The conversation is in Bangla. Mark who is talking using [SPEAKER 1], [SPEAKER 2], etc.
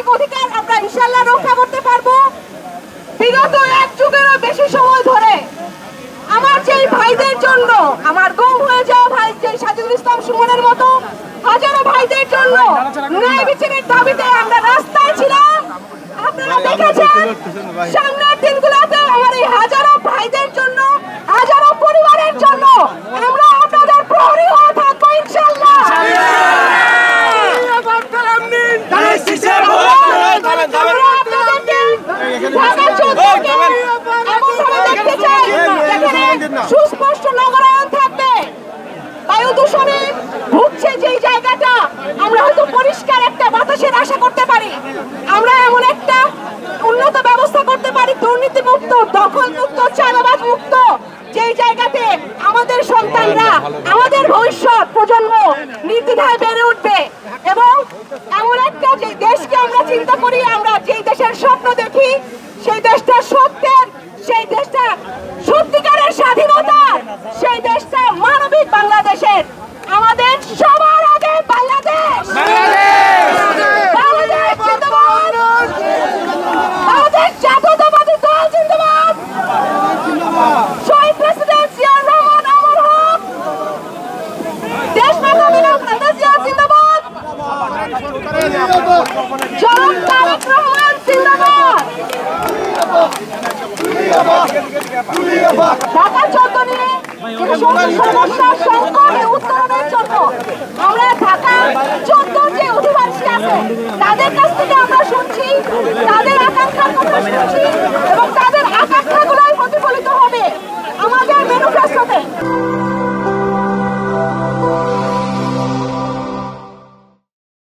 [SPEAKER 1] গণতান্ত্রিক অধিকার আমরা ইনশাআল্লাহ রক্ষা করতে পারবো। বিগত 1 যুগেরও বেশি সময় ধরে আমার যেই ভাইদের জন্য, আমার গুম হয়ে যাওয়া ভাই যে সাজিদুল ইসলাম সুমনের মতো হাজারো ভাইদের জন্য ন্যায় বিচারের দাবিতে আমরা রাস্তায় ছিলাম। আপনারা দেখেছেন সামনের দিনগুলোতে আমার এই হাজারো ভাইদের জন্য, হাজারো পরিবারের জন্য আমরা আপনাদের প্রহরী হয়ে থাকবো ইনশাআল্লাহ। সুস্পষ্ট নগরায়ণ থাকবে, বায়ু দূষণে ভুগছে যেই জায়গাটা, আমরা হয়তো পরিষ্কার একটা বাতাসের আশা করতে পারি। আমরা এমন একটা উন্নত ব্যবস্থা করতে পারি, দুর্নীতি মুক্ত, দখল মুক্ত, চাঁদাবাজ মুক্ত, যেই জায়গাতে আমাদের সন্তানরা, আমাদের ভবিষ্যৎ প্রজন্ম নির্দ্বিধায় বেড়ে উঠবে। এবং এমন একটা যে দেশকে আমরা চিন্তা করি, আমরা যেই দেশের স্বপ্ন দেখি, সেই দেশটা সত্যের, সেই দেশটা সত্যিকারের স্বাধীনতার, সেই দেশটা মানবিক বাংলাদেশের। আমাদের সবার আগে বাংলাদেশ, বাংলাদেশ জিন্দাবাদ, বাংলাদেশ জাতীয়তাবাদী দল জিন্দাবাদ, শহীদ প্রেসিডেন্ট জিয়াউর রহমান অমর হোক, দেশমাতা বেগম খালেদা জিয়া জিন্দাবাদ, জনাব তারেক রহমান জিন্দাবাদ। ঢাকা 14 নিয়ে সমস্যার সংকট উত্তরণের জন্য আমরা ঢাকা 14 যে অধিবাসী আছে তাদের কাছ থেকে আমরা শুনছি, তাদের আকাঙ্ক্ষার কথা শুনছি এবং তাদের আকাঙ্ক্ষাগুলোই প্রতিফলিত হবে আমাদের ম্যানিফেস্টো